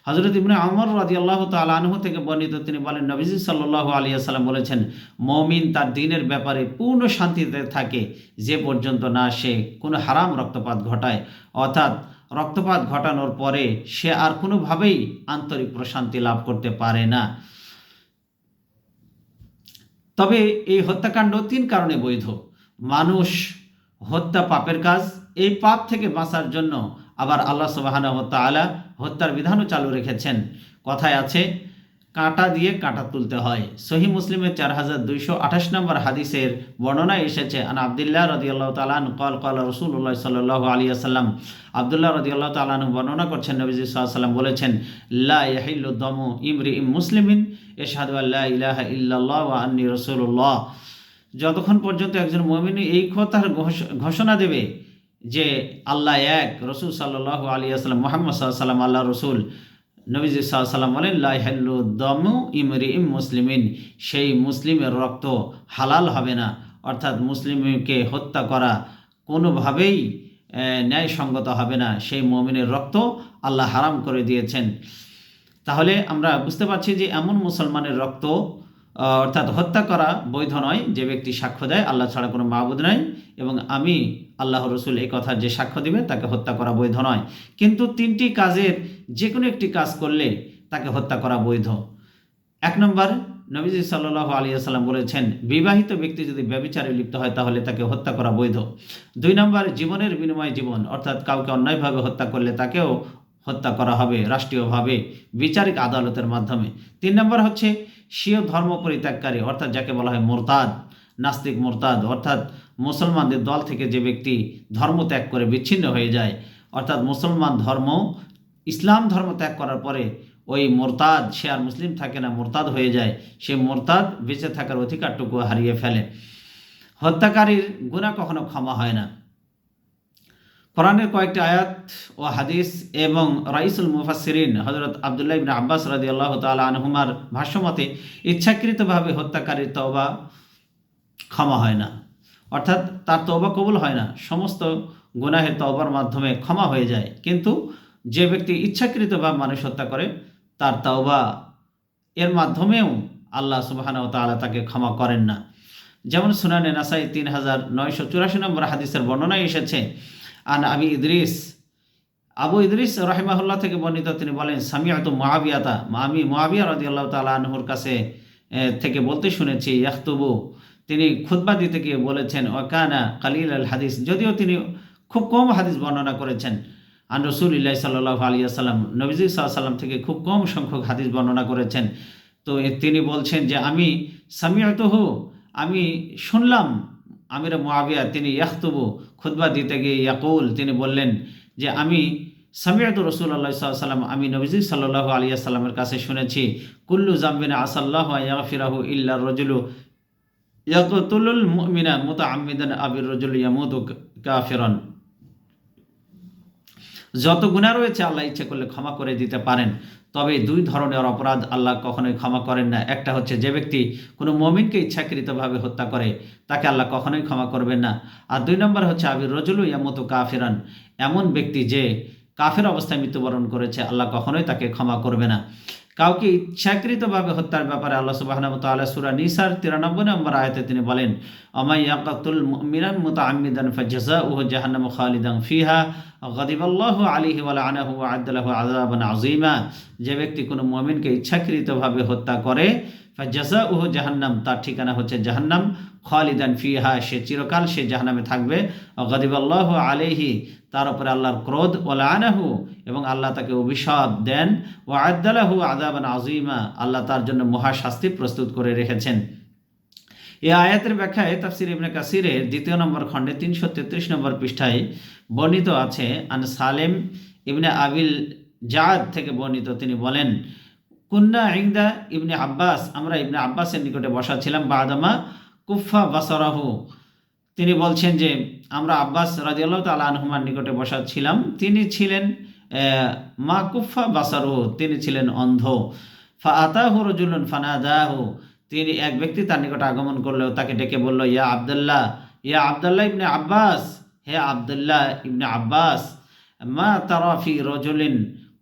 Speaker 1: হযরত ইবনে ওমর রাদিয়াল্লাহু তাআলা আনহু থেকে বর্ণিত, তিনি বলেন, নবীজি সাল্লাল্লাহু আলাইহি ওয়াসাল্লাম বলেছেন, মুমিন তার দ্বীনের ব্যাপারে পূর্ণ শান্তিতে থাকে যে পর্যন্ত না সে কোনো হারাম রক্তপাত ঘটায়, অর্থাৎ রক্তপাত ঘটানোর পরে সে আর কোনোভাবেই আন্তরিক প্রশান্তি লাভ করতে পারে না। তবে এই হত্যাকাণ্ড 3 কারণে বৈধ। মানুষ হত্যা পাপের কাজ, এই পাপ থেকে বাঁচার জন্য আবার আল্লাহ সুবহানাহু ওয়া তাআলা হত্যার বিধানও চালু রেখেছেন। কথায় আছে, কাঁটা দিয়ে কাঁটা তুলতে হয়। সহিহ মুসলিমের 4228 নম্বর হাদিসের বর্ণনায় এসেছে, আন আব্দুল্লাহ রাদিয়াল্লাহু তাআলা আনহু قال قال রাসূলুল্লাহ সাল্লাল্লাহু আলাইহি ওয়াসাল্লাম, আব্দুল্লাহ রাদিয়াল্লাহু তাআলা আনহু বর্ণনা করছেন, নবীজি সাল্লাল্লাহু আলাইহি ওয়াসাল্লাম বলেছেন, লা ইয়াহিল্লু দামু ইমরিইম মুসলিমিন ইয়াশহাদু আল লা ইলাহা ইল্লাল্লাহ ওয়া আন্নী রাসূলুল্লাহ। যতক্ষণ পর্যন্ত একজন মুমিন এই কথার ঘোষণা দেবে যে আল্লাহ এক, রাসূল সাল্লাল্লাহু আলাইহি ওয়াসাল্লাম মুহাম্মদ সাল্লাল্লাহু আলাইহি ওয়াসাল্লাম আল্লাহর রাসূল, নবীজি সাল্লাল্লাহু আলাইহি ওয়াসাল্লাম বলেন, লা ইয়াহিল্লু দামু ইমরিইম মুসলিমিন, সেই মুসলিমের রক্ত হালাল হবে না, অর্থাৎ মুসলিমকে হত্যা করা কোনোভাবেই ন্যায়সঙ্গত হবে না, সেই মুমিনের রক্ত আল্লাহ হারাম করে দিয়েছেন। তাহলে আমরা বুঝতে পারছি যে এমন মুসলমানের রক্ত অর্থাৎ হত্যা করা বৈধ নয় যে ব্যক্তি সাক্ষ্য দেয় আল্লাহ ছাড়া কোনো মাবুদ নাই এবং আমি আল্লাহ রসুল, এই কথা যে সাক্ষ্য দিবে তাকে হত্যা করা বৈধ নয়। কিন্তু 3টি কাজের যে কোনো একটি কাজ করলে তাকে হত্যা করা বৈধ। 1 নম্বর, নবীজি সাল্লাল্লাহু আলাইহি ওয়াসাল্লাম বলেছেন, বিবাহিত ব্যক্তি যদি ব্যভিচারে লিপ্ত হয় তাহলে তাকে হত্যা করা বৈধ। 2 নম্বর, জীবনের বিনিময়ে জীবন, অর্থাৎ কাউকে অন্যায়ভাবে হত্যা করলে তাকেও হত্যা করা হবে রাষ্ট্রীয়ভাবে বিচারিক আদালতের মাধ্যমে। 3 নম্বর হচ্ছে স্বীয় ধর্ম পরিত্যাগকারী, অর্থাৎ যাকে বলা হয় মোরতাদ, নাস্তিক মোরতাদ, অর্থাৎ মুসলমানদের দল থেকে যে ব্যক্তি ধর্ম ত্যাগ করে বিচ্ছিন্ন হয়ে যায়, অর্থাৎ মুসলমান ধর্ম ইসলাম ধর্ম ত্যাগ করার পরে ওই মোরতাদ, সে আর মুসলিম থাকে না, মোরতাদ হয়ে যায়, সে মোরতাদ বেঁচে থাকার অধিকারটুকু হারিয়ে ফেলে। হত্যাকারীর গুনাহ কখনো ক্ষমা হয় না। কোরআনের কয়েকটি আয়াত ও হাদিস এবং রাইসুল মুফাসসিরিন হযরত আব্দুল্লাহ ইবনে আব্বাস রাদিয়াল্লাহু তাআলা আনহুমার ভাষ্যমতে ইচ্ছাকৃতভাবে হত্যাকারীর তওবা ক্ষমা হয় না, অর্থাৎ তার তওবা কবুল হয় না, সমস্ত গুনাহের তওবার মাধ্যমে ক্ষমা হয়ে যায়। কিন্তু যে ব্যক্তি ইচ্ছাকৃতভাবে মানুষ হত্যা করে তার তওবা এর মাধ্যমেও আল্লাহ সুবহানাহু ওয়া তাআলা তাকে ক্ষমা করেন না। যেমন সুনানে নাসাই 3984 নম্বর হাদিসের বর্ণনায় এসেছে, আন আবু ইদ্রিস রাহিমাহুল্লাহ থেকে বর্ণিত, তিনি বলেন, সামিআতু মুআবিয়াতা, আমি মুআবিয়া রাদিয়াল্লাহু তাআলা আনহুর কাছে থেকে বলতে শুনেছি, ইয়াখতুবু, তিনি খুতবা দিতে গিয়ে বলেছেন, ওয়াকানা কালিল আল হাদিস, যদিও তিনি খুব কম হাদিস বর্ণনা করেছেন, আন রাসূলিল্লাহি সাল্লাল্লাহু আলাইহি ওয়াসাল্লাম, নবীজি সাল্লাল্লাহু আলাইহি ওয়াসাল্লাম থেকে খুব কম সংখ্যক হাদিস বর্ণনা করেছেন। তো তিনি বলছেন যে আমি সামিআতুহু, আমি শুনলাম আমির মুআবিয়া তিনি ইয়াখতুবু, খুতবা দিতে গিয়ে ইয়াকুল, তিনি বললেন যে আমি সামিআতু রাসূলুল্লাহ সাল্লাল্লাহু আলাইহি ওয়াসাল্লাম, আমি নবীজি সাল্লাল্লাহু আলাইহি ওয়াসাল্লামের কাছে শুনেছি, কুল্লু যামবিন আসাল্লাহু আন ইয়াগফিরাহু ইল্লা রাজুলু ইয়াকতুলুল মুমিনা মুতাআম্মিদান আবির রাজুলু ইয়ামুতু কাফিরান। যত গুনাহ রয়েছে আল্লাহ ইচ্ছে করলে ক্ষমা করে দিতে পারেন, তবে দুই ধরনের অপরাধ আল্লাহ কখনোই ক্ষমা করেন না। একটা হচ্ছে যে ব্যক্তি কোনো মুমিনকে ইচ্ছাকৃতভাবে হত্যা করে, তাকে আল্লাহ কখনোই ক্ষমা করবেন না। আর দুই নম্বর হচ্ছে আবির রজুলু ইয়ামুতু কাফিরান, এমন ব্যক্তি যে কাফের অবস্থায় মৃত্যুবরণ করেছে, আল্লাহ কখনোই তাকে ক্ষমা করবে না। কাউকে ইচ্ছাকৃতভাবে হত্যার ব্যাপারে আল্লাহ সুবহানাহু ওয়া তাআলা সূরা নিসার 93 নম্বর আয়াতে তিনি বলেন, আমা ইয়াকাতুল মুমিনান মুতাআম্মিদান ফাজাযাউহু জাহান্নামু খালিদান ফিহা গাদিবাল্লাহু আলাইহি ওয়া লা'নাহু ওয়া আ'আদ্দা লাহু আযাবান আযীমা। যে ব্যক্তি কোনো মুমিনকে ইচ্ছাকৃতভাবে হত্যা করে, ফাজাযাউহু জাহান্নাম, তার ঠিকানা হচ্ছে জাহান্নাম, খালিদান ফিহা, সে চিরকাল সে জাহান্নামে থাকবে, গাদিবাল্লাহু আলাইহি, তার উপরে আল্লাহর ক্রোধ, ওয়া লা'নাহু, এবং আল্লাহ তাকে অভিশাপ দেন, ওয়া আ'আদ্দা লাহু আযাবান আযীমা, আল্লাহ তার জন্য মহাশাস্তি প্রস্তুত করে রেখেছেন। এই আয়াতের ব্যাখ্যায় তাফসির ইবনে কাসিরের 2 নম্বর খণ্ডে 333 নম্বর পৃষ্ঠায় বর্ণিত আছে, আন সালেম ইবনে আবিল জাদ থেকে বর্ণিত, তিনি বলেন, কুন্না ইনদা ইবনে আব্বাস, আমরা ইবনে আব্বাসের নিকটে বসা ছিলাম, বাদামা কুফা বাসরাহু, তিনি বলছেন যে আমরা আব্বাস রাদিয়াল্লাহু তাআলা আনহুমার নিকটে বসা ছিলাম, তিনি ছিলেন মা কুফা বাসারহু, তিনি ছিলেন অন্ধ। ফাআতাহু রাজুলুন ফানাদাহু, তিনি এক ব্যক্তি তার নিকট আগমন করলেও তাকে ডেকে বলল, ইয়া আব্দুল্লাহ, ইয়া আব্দুল্লাহ ইবনে আব্বাস, হে আব্দুল্লাহ ইবনে আব্বাস, মা তারা ফি রাজুলিন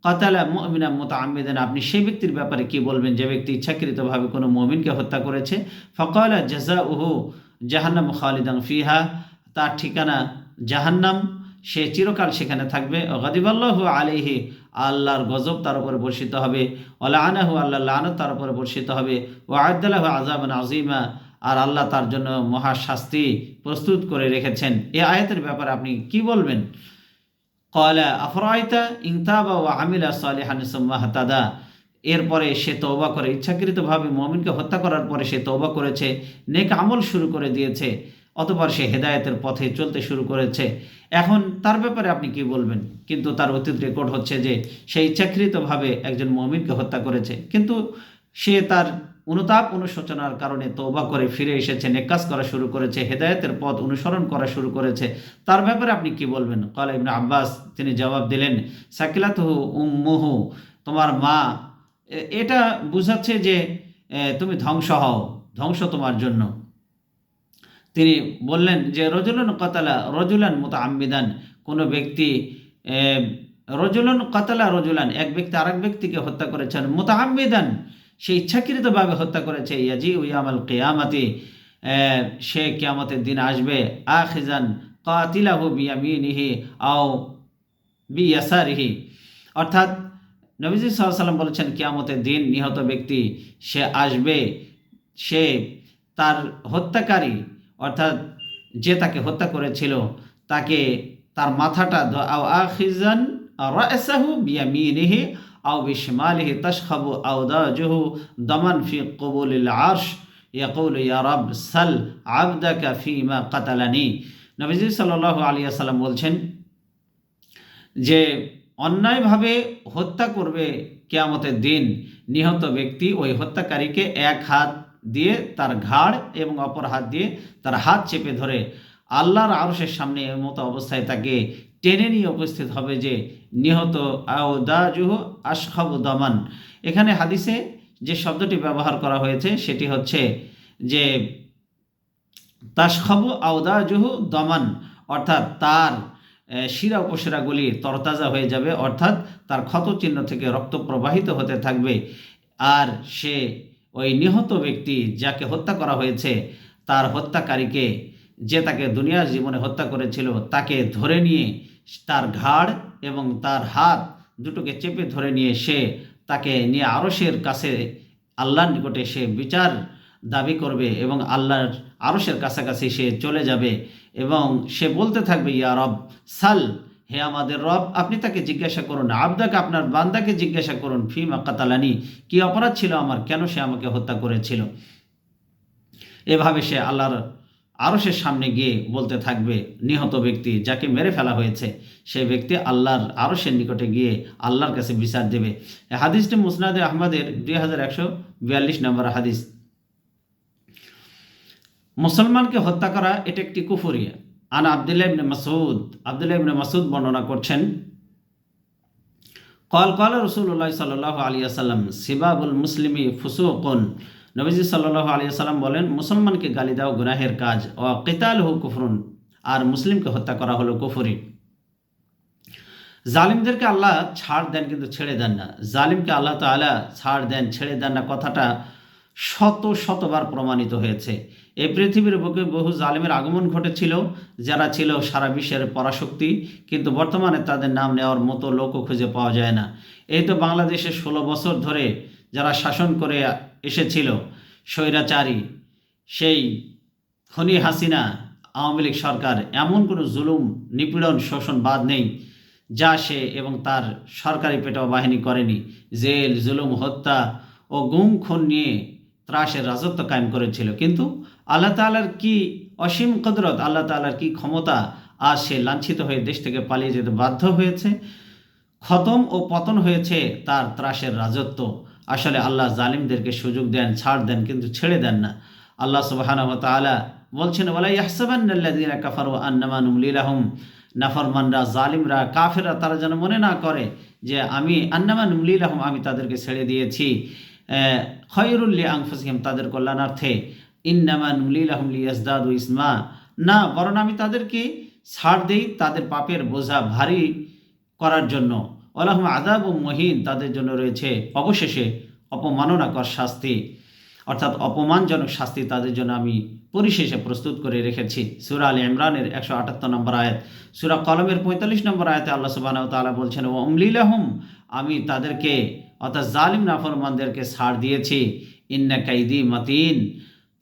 Speaker 1: কাতালা মুমিনান মুতাআম্মিদান, আপনি সেই ব্যক্তির ব্যাপারে কি বলবেন যে ব্যক্তি ইচ্ছাকৃতভাবে কোনো মুমিনকে হত্যা করেছে। ফাকালা জাযাউহু জাহান্নাম খালিদান ফিহা, তার ঠিকানা জাহান্নাম, সে চিরকাল সেখানে থাকবে, গাদিবাল্লাহু আলাইহি, আল্লাহর গজব তার উপরে বর্ষিত হবে, ওয়া লা'নাহু, আল্লাহর লানত তার উপরে বর্ষিত হবে, ওয়া আ'আদ্দা লাহু আযাবান আযীমা, আর আল্লাহ তার জন্য মহাশাস্তি প্রস্তুত করে রেখেছেন। এই আয়াতের ব্যাপারে আপনি কি বলবেন? ক্বালা আফরাইতা ইন তাবা ওয়া আমিলা সালিহান সুম্মা ইহতাদা, এরপরে সে তওবা করে, ইচ্ছাকৃতভাবে মুমিনকে হত্যা করার পরে সে তওবা করেছে, নেক আমল শুরু করে দিয়েছে, অতঃপর সে হেদায়েতের পথে চলতে শুরু করেছে, এখন তার ব্যাপারে আপনি কি বলবেন? কিন্তু তার অতীত রেকর্ড হচ্ছে যে সে ইচ্ছাকৃতভাবে একজন মুমিনকে হত্যা করেছে, কিন্তু সে তার অনুতাপ অনুশোচনার কারণে তওবা করে ফিরে এসেছে, নেক কাজ করা শুরু করেছে, হেদায়েতের পথ অনুসরণ করা শুরু করেছে, তার ব্যাপারে আপনি কি বলবেন? ক্বালা ইবনে আব্বাস, তিনি জবাব দিলেন, সাকিলাতুহু উম্মুহু, তোমার মা, এটা বুঝাচ্ছে যে তুমি ধ্বংস হও, ধ্বংস তোমার জন্য। তিনি বললেন যে রজুলান কাতালা রজুলান মুতাআম্মিদান, কোনো ব্যক্তি রজুলান কাতালা রজুলান, এক ব্যক্তি আরেক ব্যক্তিকে হত্যা করেছেন, মুতাআম্মিদান, সে ইচ্ছাকৃতভাবে হত্যা করেছে, ইয়াজি ইয়ামাল কিয়ামাতি, সে কিয়ামতের দিন আসবে, আখিজান কাতিলাহু বিয়ামিনিহি আও বিয়াসারিহি, অর্থাৎ নবীজি সাল্লাল্লাহু আলাইহি ওয়াসাল্লাম বলেছেন কিয়ামতের দিন নিহত ব্যক্তি সে আসবে, সে তার হত্যাকারী, অর্থাৎ যে তাকে হত্যা করেছিল, তাকে তার মাথাটা আও আখিজান রাসাহু বিয়ামিনিহি আও বিশমালিহি তাশখাবু আওদাজুহু দামান ফি কুবুলিল আরশ ইয়াকুলু ইয়া রাব সাল আবদাকা ফিমা কাতালানি। নবীজি সাল্লাল্লাহু আলাইহি ওয়াসাল্লাম বলছেন যে অন্যায়ভাবে হত্যা করবে কিয়ামতের দিন নিহত ব্যক্তি, ওই হত্যাকারীকে এক হাত দিয়ে তার ঘাড় এবং অপর হাত দিয়ে তার হাত চেপে ধরে আল্লাহর আরশের সামনে মতো অবস্থায় তাকে টেনে নিয়ে উপস্থিত হবে যে নিহত আওদাজুহু আশখাবু দামান। এখানে হাদিসে যে শব্দটি ব্যবহার করা হয়েছে সেটি হচ্ছে যে তাশখাবু আওদাজুহু দামান, অর্থাৎ তার শিরা উপশিরাগুলি তরতাজা হয়ে যাবে, অর্থাৎ তার ক্ষতচিহ্ন থেকে রক্ত প্রবাহিত হতে থাকবে, আর সে ওই নিহত ব্যক্তি যাকে হত্যা করা হয়েছে তার হত্যাকারীকে, যে তাকে দুনিয়ার জীবনে হত্যা করেছিল, তাকে ধরে নিয়ে তার ঘাড় এবং তার হাত দুটোকে চেপে ধরে নিয়ে সে তাকে নিয়ে আরশের কাছে আল্লাহর নিকটে সে বিচার দাবি করবে এবং আল্লাহর আরশের কাছাকাছি সে চলে যাবে এবং সে বলতে থাকবে, ইয়া রব সাল, হে আমাদের রব, আপনি তাকে জিজ্ঞাসা করুন, আবদাকে আপনার বান্দাকে জিজ্ঞাসা করুন, ফিমা কাতালানি, কি অপরাধ ছিল আমার, কেন সে আমাকে হত্যা করেছিল। এভাবে সে আল্লাহর আরশের সামনে গিয়ে বলতে থাকবে, নিহত ব্যক্তি যাকে মেরে ফেলা হয়েছে সেই ব্যক্তি আল্লাহর আরশের নিকটে গিয়ে আল্লাহর কাছে বিচার দেবে। হাদিসটি মুসনাদে আহমদের 2142 নম্বর হাদিস। মুসলমানকে হত্যা করা এটা একটি কুফরি। আব্দুল্লাহ ইবনে মাসউদ বর্ণনা করছেন, কল রাসূলুল্লাহ সাল্লাল্লাহু আলাইহি ওয়াসাল্লাম সিবাবুল মুসলিমি ফুসুকুন, নবীজি সাল্লাল্লাহু আলাইহি ওয়াসাল্লাম বলেন, মুসলমানকে গালি দেওয়া গুনাহের কাজ, ও কিতালহু কুফরুন, আর মুসলিমকে হত্যা করা হলো কুফরি। জালিমদেরকে আল্লাহ ছাড় দেন কিন্তু ছেড়ে দেন না। জালিমকে আল্লাহ তাআলা ছাড় দেন ছেড়ে দেন না কথাটা শতবার প্রমাণিত হয়েছে। এই পৃথিবীর বুকে বহু জালিমের আগমন ঘটেছিল, যারা ছিল সারা বিশ্বের পরাশক্তি, কিন্তু বর্তমানে তাদের নাম নেওয়ার মতো লোকও খুঁজে পাওয়া যায় না। এই তো বাংলাদেশে 16 বছর ধরে যারা শাসন করে এসেছিল, স্বৈরাচারী সেই খনি হাসিনা আওয়ামী লীগ সরকার, এমন কোনো জুলুম নিপীড়ন শোষণ বাদ নেই যা সে এবং তার সরকারি পেটাও বাহিনী করেনি। জেল জুলুম হত্যা ও গুম খুন নিয়ে ত্রাসের রাজত্ব কায়েম করেছিল। কিন্তু আল্লাহ তাআলার কি অসীম কুদরত, আল্লাহ তাআলার কি ক্ষমতা, আজ সে লাঞ্ছিত হয়ে দেশ থেকে পালিয়ে যেতে বাধ্য হয়েছে। খতম ও পতন হয়েছে তার ত্রাসের রাজত্ব। আসলে আল্লাহ জালিমদেরকে সুযোগ দেন, ছাড় দেন, কিন্তু ছেড়ে দেন না। আল্লাহ সুবহানাহু ওয়া তাআলা বলছেন, ওয়ালা ইয়াহসাবান্নাল্লাযীনা কাফারু আন্নামা নুমলি লাহুম, নাফরমানরা, জালিমরা, কাফেররা তারা যেন মনে না করে যে আমি আন্নামা নুমলি লাহুম, আমি তাদেরকে ছেড়ে দিয়েছি খয়রুল লিআনফুসিহিম, তাদের কল্যাণার্থে, ইন্নামা নুমলি লাহুম লিয়াজদাদু ইসমা, না, বরং আমি তাদেরকে ছাড় দেই তাদের পাপের বোঝা ভারী করার জন্য। ওয়ালাহুম আযাবুম মুহিন, তাদের জন্য রয়েছে অবশেষে অপমাননাকর শাস্তি, অর্থাৎ অপমানজনক শাস্তি তাদের জন্য আমি পরিশেষে প্রস্তুত করে রেখেছি। সূরা আলে ইমরানের 178 নম্বর আয়াত। সূরা কলমের 45 নম্বর আয়াতে আল্লাহ সুবহানাহু ওয়া তাআলা বলছেন, ওয়া উমলি লাহুম, আমি তাদেরকে অর্থাৎ জালিম নাফরমানদেরকে ছাড় দিয়েছি, ইন্না কাইদি মাতিন,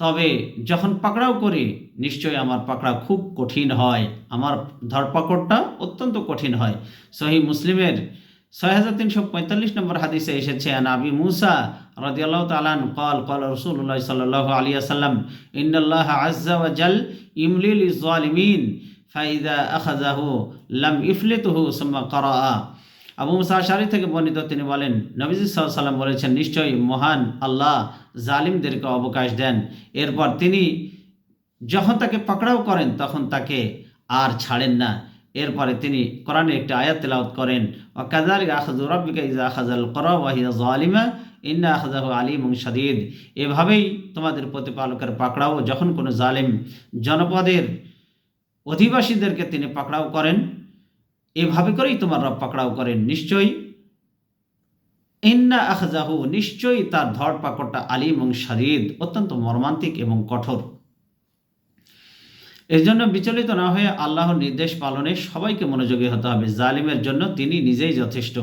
Speaker 1: তবে যখন পাকড়াও করি নিশ্চয়ই আমার পাকড়া খুব কঠিন হয়, আমার ধরপাকড়টা অত্যন্ত কঠিন হয়। সহিহ মুসলিমের 6345 নম্বর হাদিসে এসেছে, আবি মুসা রাদিয়াল্লাহু তাআলা আনহু قال রাসূলুল্লাহ সাল্লাল্লাহু আলাইহি ওয়াসাল্লাম, ইন্নাল্লাহা আযজা ওয়া জাল ইমলি লিয-যালিমিন ফাইযা আখাযাহু লাম ইফলিতুহু সুম্মা ক্বারা। আবু মুসা আশআরী থেকে বর্ণিত, তিনি বলেন, নবীজি সাল্লাল্লাহু আলাইহি ওয়াসাল্লাম বলেছেন, নিশ্চয়ই মহান আল্লাহ জালিমদেরকে অবকাশ দেন, এরপর তিনি যখন তাকে পাকড়াও করেন তখন তাকে আর ছাড়েন না। এরপরে তিনি কোরআনে একটি আয়াত তেলাওয়াত করেন, ওয়া কাযালিকা আখাযু রাব্বিকা ইযা আখাযাল কুরা ওয়া হিয়া যালিমা ইন্না আখাযাহু আলীমুন শাদীদ, এভাবেই তোমাদের প্রতিপালকের পাকড়াও যখন কোনো জালিম জনপদের অধিবাসীদেরকে তিনি পাকড়াও করেন, এভাবে করেই তোমার রব পাকড়াও করেন। নিশ্চয়ই ইন্না আখাযাহু, নিশ্চয়ই তার ধরপাকড়টা আলীমুন শাদীদ, অত্যন্ত মর্মান্তিক এবং কঠোর। এর জন্য বিচলিত না হয়ে আল্লাহর নির্দেশ পালনে সবাইকে মনোযোগী হতে হবে। জালিমের জন্য তিনি নিজেই যথেষ্ট।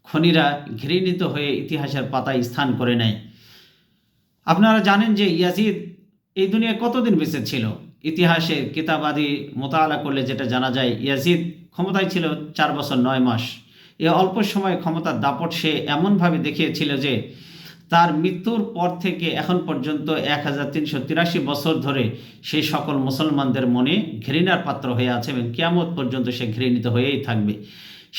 Speaker 1: খনিরা ঘৃণিত হয়ে ইতিহাসের পাতায় স্থান করে নেয়। আপনারা জানেন যে ইয়াজিদ এই দুনিয়ায় কতদিন বেঁচে ছিল। ইতিহাসের কিতাবাদি মোতালা করলে যেটা জানা যায়, ইয়াজিদ ক্ষমতায় ছিল 4 বছর 9 মাস। এ অল্প সময়ে ক্ষমতার দাপট সে এমনভাবে দেখিয়েছিল যে তার মৃত্যুর পর থেকে এখন পর্যন্ত 1383 বছর ধরে সেই সকল মুসলমানদের মনে ঘৃণার পাত্র হয়ে আছে এবং কিয়ামত পর্যন্ত সে ঘৃণিত হয়েই থাকবে।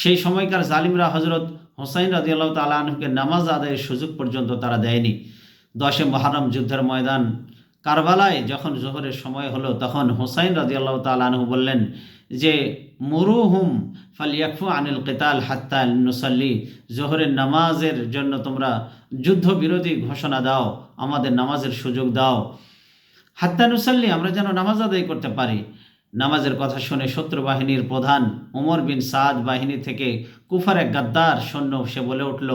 Speaker 1: সেই সময়কার জালিমরা হযরত হুসাইন রাদিয়াল্লাহু তাআলা আনহুকে নামাজ আদায়ের সুযোগ পর্যন্ত তারা দেয়নি। 10 মুহররম যুদ্ধের ময়দান কারবালায় যখন জোহরের সময় হলো, তখন হুসাইন রাদিয়াল্লাহু তাআলা আনহু বললেন যে মুরুহুম ফালিয়াকফু আনিল কিতাল হাত্তা নুসাল্লি, জোহরের নামাজের জন্য তোমরা যুদ্ধবিরতি ঘোষণা দাও, আমাদের নামাজের সুযোগ দাও, হাত্তা নুসাল্লি, আমরা যেন নামাজ আদায় করতে পারি। নামাজের কথা শুনে শত্রু বাহিনীর প্রধান ওমর বিন সাদ বাহিনী থেকে কুফার এক গাদ্দার সৈন্য সে বলে উঠল,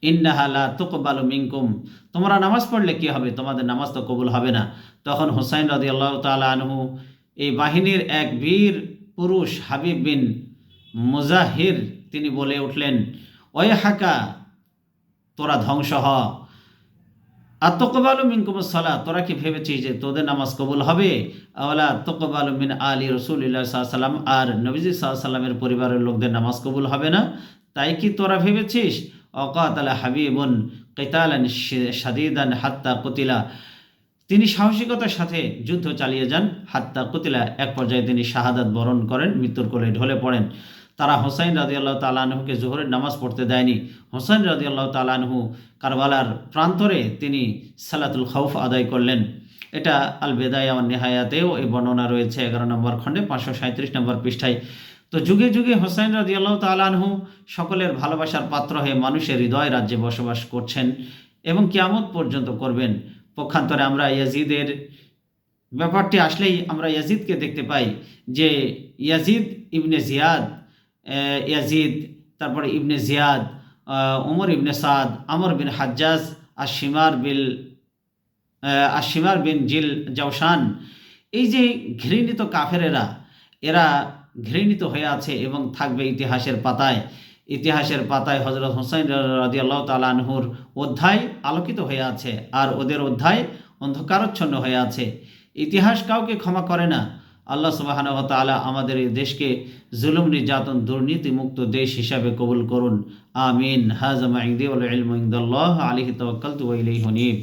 Speaker 1: ইন্নাহা লা তুকবালু মিনকুম, তোমরা নামাজ পড়লে কি হবে, তোমাদের নামাজ তো কবুল হবে না। তখন হুসাইন রাদিয়াল্লাহু তাআলা আনহু এই বাহিনীর এক বীর পুরুষ হাবিব বিন মুজাহির তিনি বলে উঠলেন, ওয়ে হাকা, তোরা ধ্বংস হ, আত্তকবালু মিনকুমুস সালাত, তোরা কি ভেবেছিস যে তোদের নামাজ কবুল হবে? আওয়ালা আত্তকবালু মিন আলী রসুলিল্লাহ সাল্লাল্লাহু আলাইহি সাল্লাম, আর নবীজি সাল্লাল্লাহু আলাইহি সাল্লামের পরিবারের লোকদের নামাজ কবুল হবে না? তাই কি তোরা ভেবেছিস? অকাতালা হাবিবুন কিতালান শাদীদান হাত্তা কুতিলা, তিনি সাহসিকতার সাথে যুদ্ধ চালিয়ে যান, হাত্তা কুতিলা, এক পর্যায়ে তিনি শাহাদাত বরণ করেন, মৃত্যুর কোলে ঢলে পড়েন। তারা হোসাইন রাদিয়াল্লাহু তাআলা আনহুকে জোহরের নামাজ পড়তে দেয়নি। হোসাইন রাদিয়াল্লাহু তাআলা আনহু কারবালার প্রান্তরে তিনি সালাতুল খাউফ আদায় করলেন। এটা আল বেদায়া ওয়ান নিহায়াতেও এই বর্ণনা রয়েছে 11 নম্বর খণ্ডে 537 নম্বর পৃষ্ঠায়। তো যুগে যুগে হোসাইন রাদিয়াল্লাহু তাআলা আনহু সকলের ভালোবাসার পাত্র হয়ে মানুষের হৃদয় রাজ্যে বসবাস করছেন এবং কিয়ামত পর্যন্ত করবেন। পক্ষান্তরে আমরা ইয়াজিদের ব্যাপারটি আসলেই আমরা ইয়াজিদকে দেখতে পাই যে ইয়াজিদ ইবনে জিয়াদ, ইয়াজিদ, তারপরে ইবনে জিয়াদ, ওমর ইবনে সাদ, আমর বিন হাজ্জাজ, আশিমার বিন জিল জাওশান, এই যে ঘৃণিত কাফেরেরা, এরা ঘৃণিত হয়ে আছে এবং থাকবে ইতিহাসের পাতায়। ইতিহাসের পাতায় হযরত হোসাইন রাদিয়াল্লাহু তাআলা আনহুর অধ্যায় আলোকিত হয়ে আছে, আর ওদের অধ্যায় অন্ধকারচ্ছন্ন হয়ে আছে। ইতিহাস কাউকে ক্ষমা করে না। আল্লাহ সুবহানাহু ওয়া তাআলা আমাদের এই দেশকে জুলুম, নির্যাতন, দুর্নীতি মুক্ত দেশ হিসাবে কবুল করুন। আমিন। হাযা মা ইনদি ওয়াল ইলমু ইনদাল্লাহ, আলাইহি তাওয়াক্কালতু ওয়া ইলাইহি উনীব।